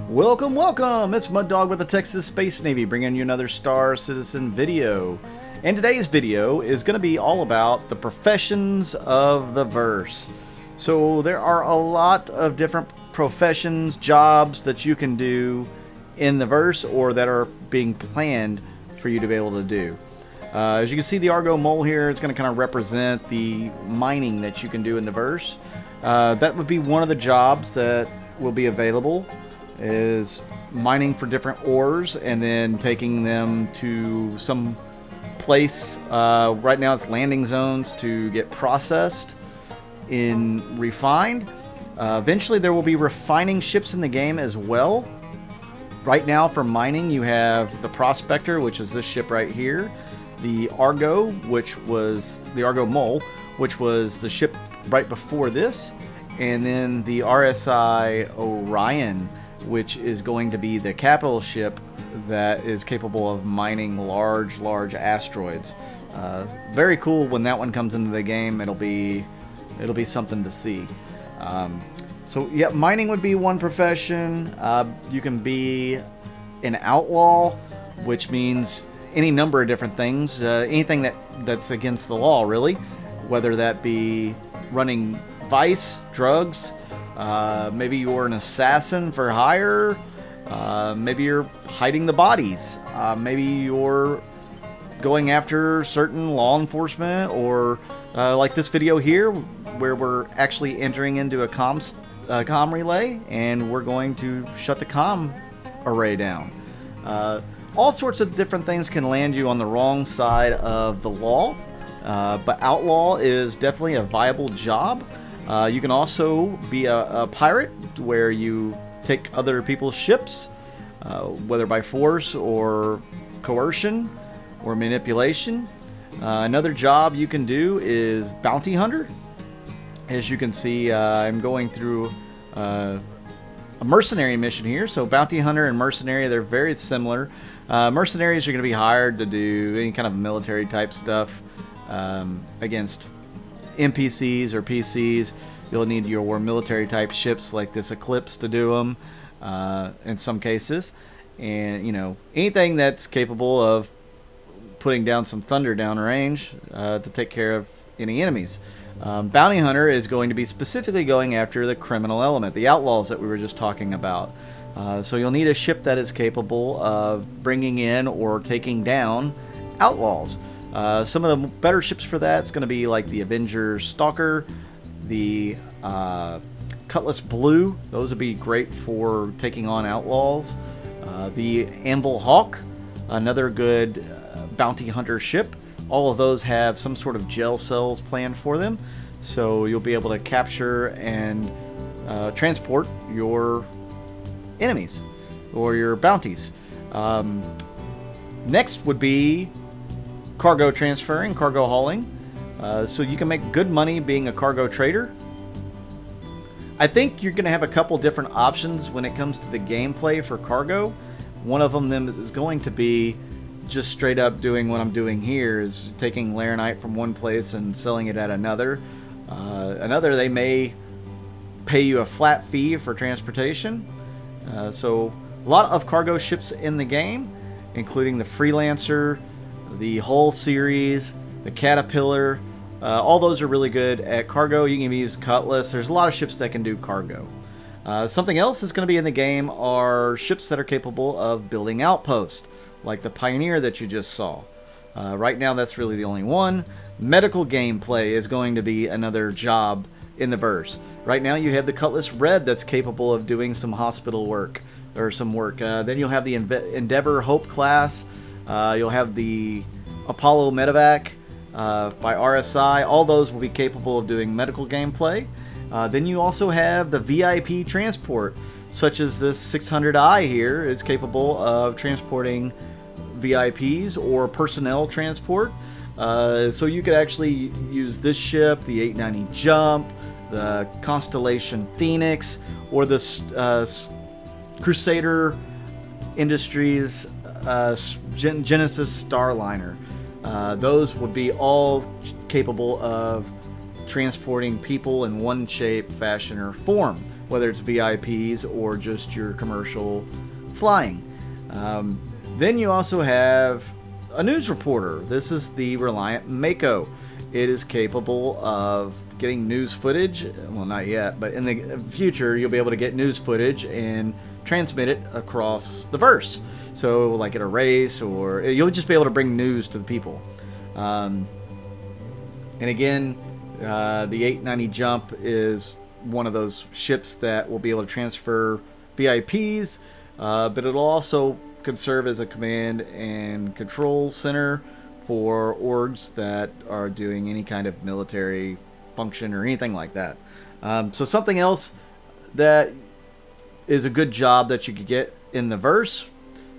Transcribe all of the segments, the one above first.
Welcome, welcome! It's Mud Dog with the Texas Space Navy bringing you another Star Citizen video. And today's video is going to be all about the professions of the verse. So there are a lot of different professions, jobs that you can do in the verse or that are being planned for you to be able to do. As you can see, the Argo mole here is going to kind of represent the mining that you can do in the verse. That would be one of the jobs that will be available, is mining for different ores and then taking them to some place. Right now it's landing zones to get processed in refined. Eventually there will be refining ships in the game as well. Right now for mining you have the Prospector, which is this ship right here, the Argo, which was the Argo Mole, which was the ship right before this, and then the RSI Orion, which is going to be the capital ship that is capable of mining large asteroids. Very cool. When that one comes into the game, it'll be something to see. So yeah, mining would be one profession. You can be an outlaw, which means any number of different things, anything that's against the law, really, whether that be running vice, drugs. Maybe you're an assassin for hire. Maybe you're hiding the bodies. Maybe you're going after certain law enforcement, or like this video here, where we're actually entering into a comm relay, and we're going to shut the comm array down. All sorts of different things can land you on the wrong side of the law, but outlaw is definitely a viable job. You can also be a pirate, where you take other people's ships, whether by force or coercion or manipulation. Another job you can do is bounty hunter. As you can see, I'm going through a mercenary mission here. So bounty hunter and mercenary, they're very similar. Mercenaries are going to be hired to do any kind of military type stuff against NPCs or PCs. You'll need your military type ships like this Eclipse to do them in some cases, and anything that's capable of putting down some thunder downrange to take care of any enemies. Bounty hunter is going to be specifically going after the criminal element, the outlaws that we were just talking about. So you'll need a ship that is capable of bringing in or taking down outlaws. Some of the better ships for that is going to be like the Avenger Stalker, the Cutlass Blue. Those would be great for taking on outlaws. The Anvil Hawk, another good bounty hunter ship. All of those have some sort of gel cells planned for them, so you'll be able to capture and transport your enemies or your bounties. Next would be cargo transferring, cargo hauling. So you can make good money being a cargo trader. I think you're going to have a couple different options when it comes to the gameplay for cargo. One of them is going to be just straight up doing what I'm doing here, is taking laranite from one place and selling it at another. Another, they may pay you a flat fee for transportation. So a lot of cargo ships in the game, including the Freelancer, the Hull series, the Caterpillar. All those are really good at cargo. You can use Cutlass. There's a lot of ships that can do cargo. Something else that's going to be in the game are ships that are capable of building outposts, like the Pioneer that you just saw. Right now that's really the only one. Medical gameplay is going to be another job in the verse. Right now you have the Cutlass Red that's capable of doing some hospital work, or some work. Then you'll have the Endeavor Hope class. You'll have the Apollo Medevac by RSI. All those will be capable of doing medical gameplay. Then you also have the VIP transport, such as this 600i here is capable of transporting VIPs or personnel transport. So you could actually use this ship, the 890 Jump, the Constellation Phoenix, or the Crusader Industries Genesis Starliner. Those would be all capable of transporting people in one shape, fashion, or form. whether it's VIPs or just your commercial flying. Then you also have a news reporter. This is the Reliant Mako. It is capable of getting news footage. Well, not yet, but in the future, you'll be able to get news footage and transmit it across the verse. So, like at a race, or you'll just be able to bring news to the people. And again, the 890 Jump is one of those ships that will be able to transfer VIPs, but it'll also can serve as a command and control center for orgs that are doing any kind of military function or anything like that. So something else that is a good job that you could get in the verse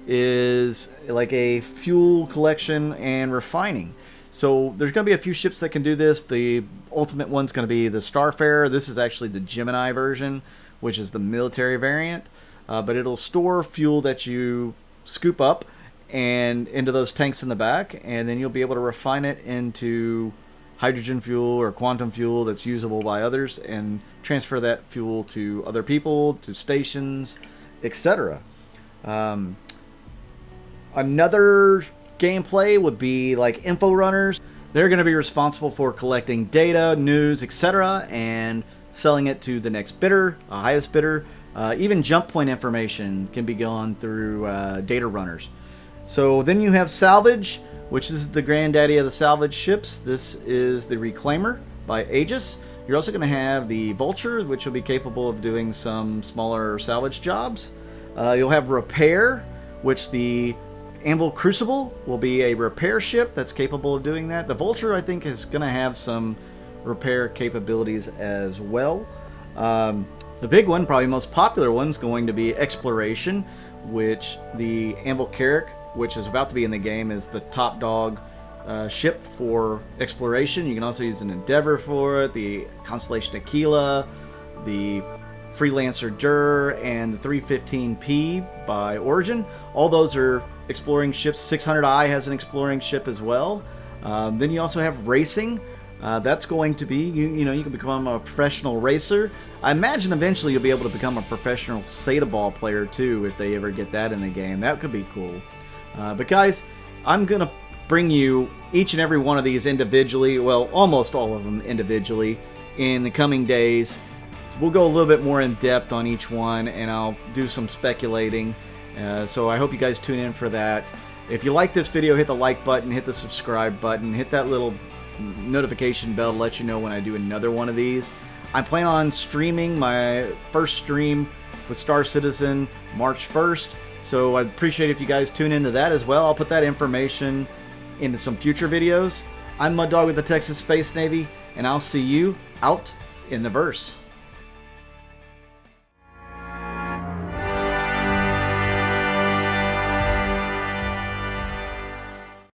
is like a fuel collection and refining. So there's going to be a few ships that can do this. The ultimate one's going to be the Starfarer. This is actually the Gemini version, which is the military variant. But it'll store fuel that you scoop up and into those tanks in the back, and then you'll be able to refine it into hydrogen fuel or quantum fuel that's usable by others, and transfer that fuel to other people, to stations, etc. Another gameplay would be like info runners. They're going to be responsible for collecting data, news, etc., and selling it to the next bidder, the highest bidder. Even jump point information can be gone through data runners. So then you have Salvage, which is the granddaddy of the salvage ships. This is the Reclaimer by Aegis. You're also going to have the Vulture, which will be capable of doing some smaller salvage jobs. You'll have Repair, which the Anvil Crucible will be a repair ship that's capable of doing that. The Vulture, I think, is going to have some repair capabilities as well. The big one, probably most popular one, is going to be Exploration, which the Anvil Carrack, which is about to be in the game, is the top dog ship for exploration. You can also use an Endeavor for it, the Constellation Aquila, the Freelancer Dur, and the 315P by Origin. All those are exploring ships. 600i has an exploring ship as well. Then you also have Racing. That's going to be, you know, you can become a professional racer. I imagine eventually you'll be able to become a professional Sata Ball player too, if they ever get that in the game. That could be cool. But guys, I'm going to bring you each and every one of these individually, well, almost all of them individually, in the coming days. We'll go a little bit more in depth on each one, and I'll do some speculating. So I hope you guys tune in for that. If you like this video, hit the like button, hit the subscribe button, hit that little notification bell to let you know when I do another one of these. I plan on streaming my first stream with Star Citizen March 1st, so I'd appreciate if you guys tune into that as well. I'll put that information into some future videos. I'm Mud Dog with the Texas Space Navy, and I'll see you out in the verse.